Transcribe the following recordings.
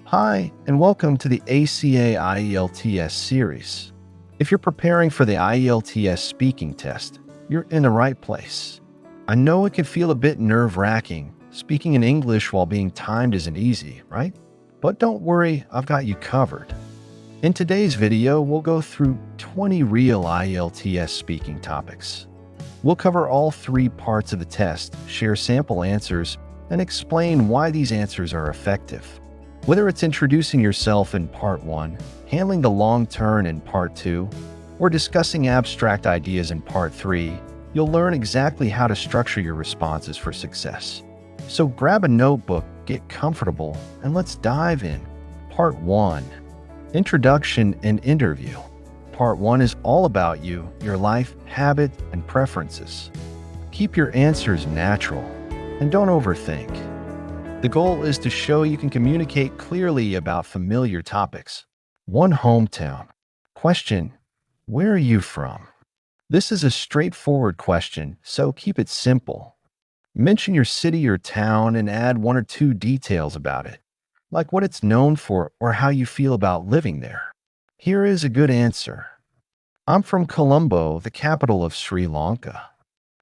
Hi, and welcome to the ACA IELTS Series. If you're preparing for the IELTS speaking test, you're in the right place. I know it can feel a bit nerve-wracking. Speaking in English while being timed isn't easy, right? But don't worry, I've got you covered. In today's video, we'll go through 20 real IELTS speaking topics. We'll cover all three parts of the test, share sample answers, and explain why these answers are effective. Whether it's introducing yourself in Part 1, handling the long turn in Part 2, or discussing abstract ideas in Part 3, you'll learn exactly how to structure your responses for success. So grab a notebook, get comfortable, and let's dive in. Part 1. Introduction and Interview. Part 1 is all about you, your life, habit, and preferences. Keep your answers natural, and don't overthink. The goal is to show you can communicate clearly about familiar topics. 1. Hometown. Question: where are you from? This is a straightforward question, so keep it simple. Mention your city or town and add 1 or 2 details about it, like what it's known for or how you feel about living there. Here is a good answer. I'm from Colombo, the capital of Sri Lanka.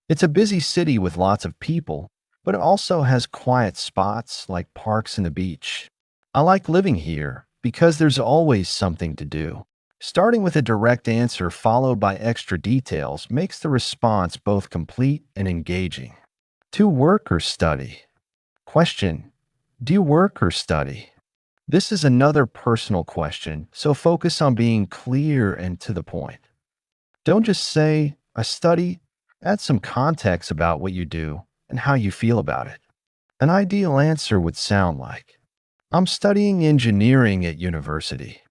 It's a busy city with lots of people, but it also has quiet spots like parks and the beach. I like living here because there's always something to do. Starting with a direct answer followed by extra details makes the response both complete and engaging. 2. Work or study. Question: do you work or study? This is another personal question, so focus on being clear and to the point. Don't just say, I study. Add some context about what you do and how you feel about it. An ideal answer would sound like, I'm studying engineering at university.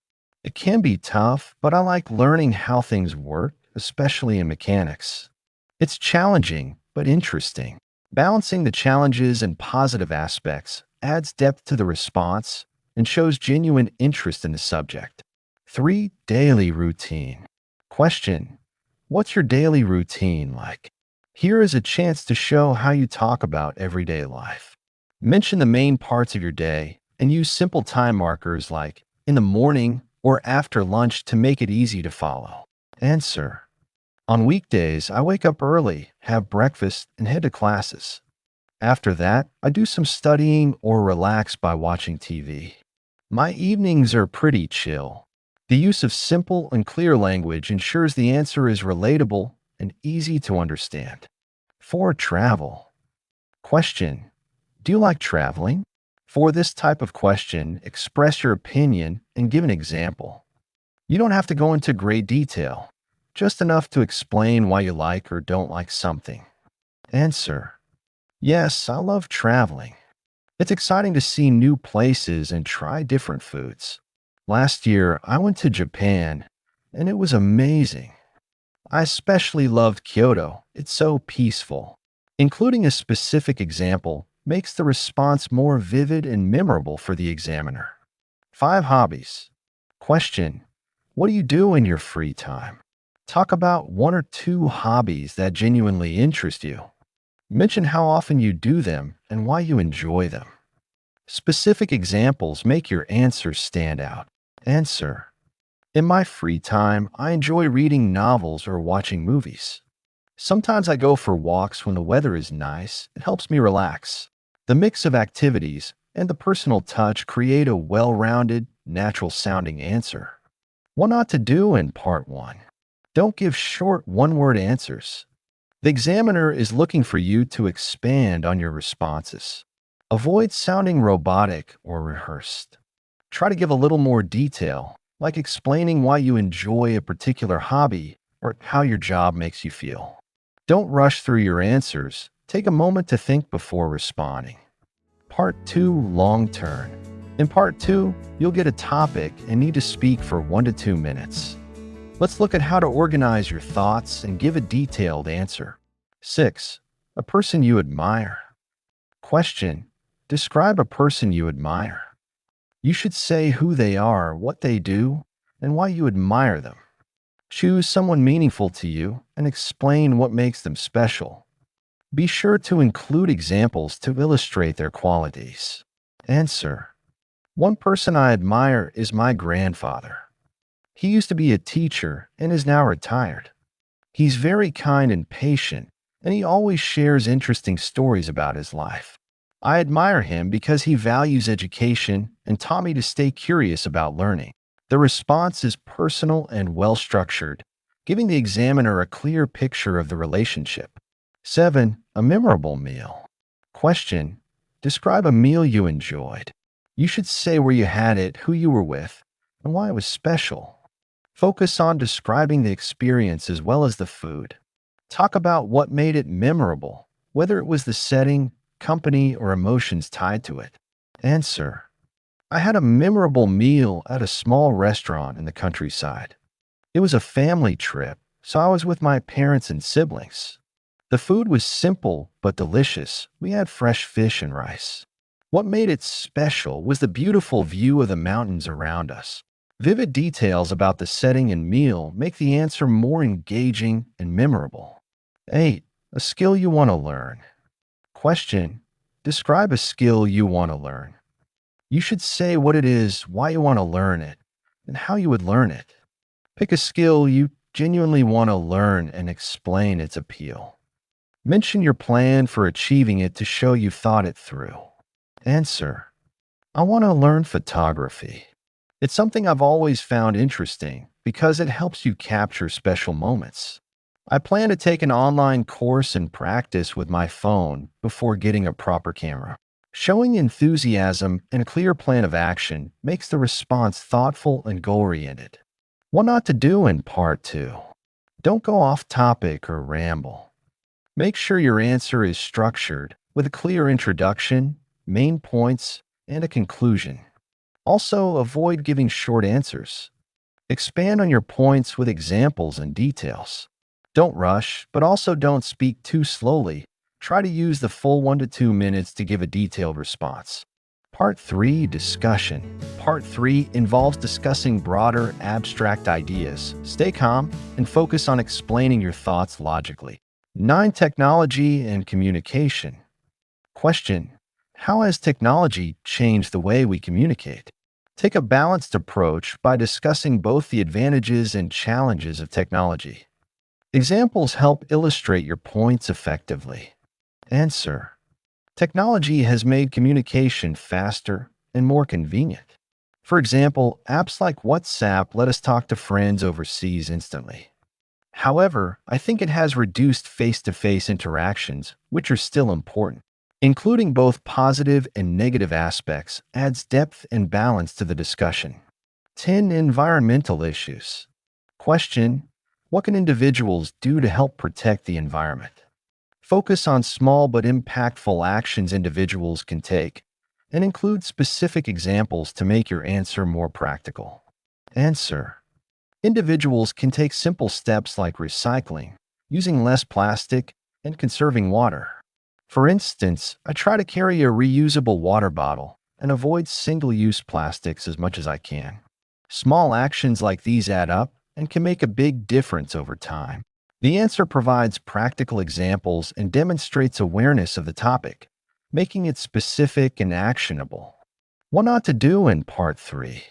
It can be tough, but I like learning how things work, especially in mechanics. It's challenging, but interesting. Balancing the challenges and positive aspects adds depth to the response and shows genuine interest in the subject. 3. Daily routine. Question: what's your daily routine like? Here is a chance to show how you talk about everyday life. Mention the main parts of your day and use simple time markers like in the morning or after lunch to make it easy to follow. Answer: on weekdays, I wake up early, have breakfast, and head to classes. After that, I do some studying or relax by watching TV. My evenings are pretty chill. The use of simple and clear language ensures the answer is relatable and easy to understand. 4. Travel. Question: do you like traveling? For this type of question, express your opinion and give an example. You don't have to go into great detail, just enough to explain why you like or don't like something. Answer: yes, I love traveling. It's exciting to see new places and try different foods. Last year, I went to Japan, and it was amazing. I especially loved Kyoto. It's so peaceful. Including a specific example makes the response more vivid and memorable for the examiner. 5. Hobbies. Question: what do you do in your free time? Talk about 1 or 2 hobbies that genuinely interest you. Mention how often you do them and why you enjoy them. Specific examples make your answers stand out. Answer: in my free time, I enjoy reading novels or watching movies. Sometimes I go for walks when the weather is nice. It helps me relax. The mix of activities and the personal touch create a well-rounded, natural-sounding answer. What not to do in Part 1. Don't give short one-word answers. The examiner is looking for you to expand on your responses. Avoid sounding robotic or rehearsed. Try to give a little more detail, like explaining why you enjoy a particular hobby or how your job makes you feel. Don't rush through your answers. Take a moment to think before responding. Part 2. Long turn. In Part 2, you'll get a topic and need to speak for 1 to 2 minutes. Let's look at how to organize your thoughts and give a detailed answer. 6. A person you admire. Question: describe a person you admire. You should say who they are, what they do, and why you admire them. Choose someone meaningful to you and explain what makes them special. Be sure to include examples to illustrate their qualities. Answer: One person I admire is my grandfather. He used to be a teacher and is now retired. He's very kind and patient, and he always shares interesting stories about his life. I admire him because he values education and taught me to stay curious about learning. The response is personal and well structured, giving the examiner a clear picture of the relationship. 7. A memorable meal. Question. Describe a meal you enjoyed. You should say where you had it, who you were with, and why it was special. Focus on describing the experience as well as the food. Talk about what made it memorable, whether it was the setting, company, or emotions tied to it. Answer. I had a memorable meal at a small restaurant in the countryside. It was a family trip, so I was with my parents and siblings. The food was simple but delicious. We had fresh fish and rice. What made it special was the beautiful view of the mountains around us. Vivid details about the setting and meal make the answer more engaging and memorable. 8. A skill you want to learn. Question. Describe a skill you want to learn. You should say what it is, why you want to learn it, and how you would learn it. Pick a skill you genuinely want to learn and explain its appeal. Mention your plan for achieving it to show you've thought it through. Answer. I want to learn photography. It's something I've always found interesting because it helps you capture special moments. I plan to take an online course and practice with my phone before getting a proper camera. Showing enthusiasm and a clear plan of action makes the response thoughtful and goal-oriented. What not to do in part 2. Don't go off topic or ramble. Make sure your answer is structured with a clear introduction, main points, and a conclusion. Also, avoid giving short answers. Expand on your points with examples and details. Don't rush, but also don't speak too slowly. Try to use the full 1 to 2 minutes to give a detailed response. Part 3. Discussion. Part 3 involves discussing broader, abstract ideas. Stay calm and focus on explaining your thoughts logically. 9. Technology and communication. Question. How has technology changed the way we communicate? Take a balanced approach by discussing both the advantages and challenges of technology. Examples help illustrate your points effectively. Answer. Technology has made communication faster and more convenient. For example, apps like WhatsApp let us talk to friends overseas instantly. However, I think it has reduced face-to-face interactions, which are still important. Including both positive and negative aspects adds depth and balance to the discussion. 10. Environmental issues. Question. What can individuals do to help protect the environment? Focus on small but impactful actions individuals can take, and include specific examples to make your answer more practical. Answer. Individuals can take simple steps like recycling, using less plastic, and conserving water. For instance, I try to carry a reusable water bottle and avoid single-use plastics as much as I can. Small actions like these add up and can make a big difference over time. The answer provides practical examples and demonstrates awareness of the topic, making it specific and actionable. What not to do in Part 3.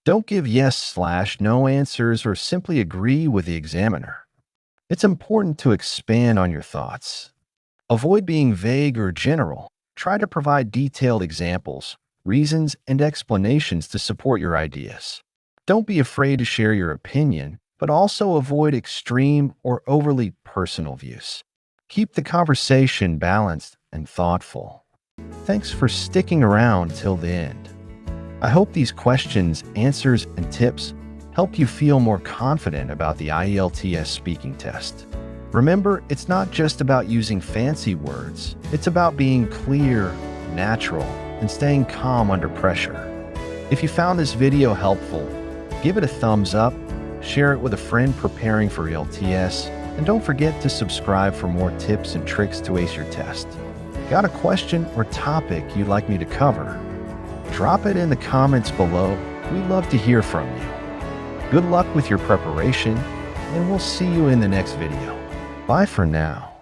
Don't give yes/no answers or simply agree with the examiner. It's important to expand on your thoughts. Avoid being vague or general. Try to provide detailed examples, reasons, and explanations to support your ideas. Don't be afraid to share your opinion, but also avoid extreme or overly personal views. Keep the conversation balanced and thoughtful. Thanks for sticking around till the end. I hope these questions, answers, and tips help you feel more confident about the IELTS speaking test. Remember, it's not just about using fancy words. It's about being clear, natural, and staying calm under pressure. If you found this video helpful, give it a thumbs up, share it with a friend preparing for IELTS, and don't forget to subscribe for more tips and tricks to ace your test. Got a question or topic you'd like me to cover? Drop it in the comments below. We'd love to hear from you. Good luck with your preparation, and we'll see you in the next video. Bye for now.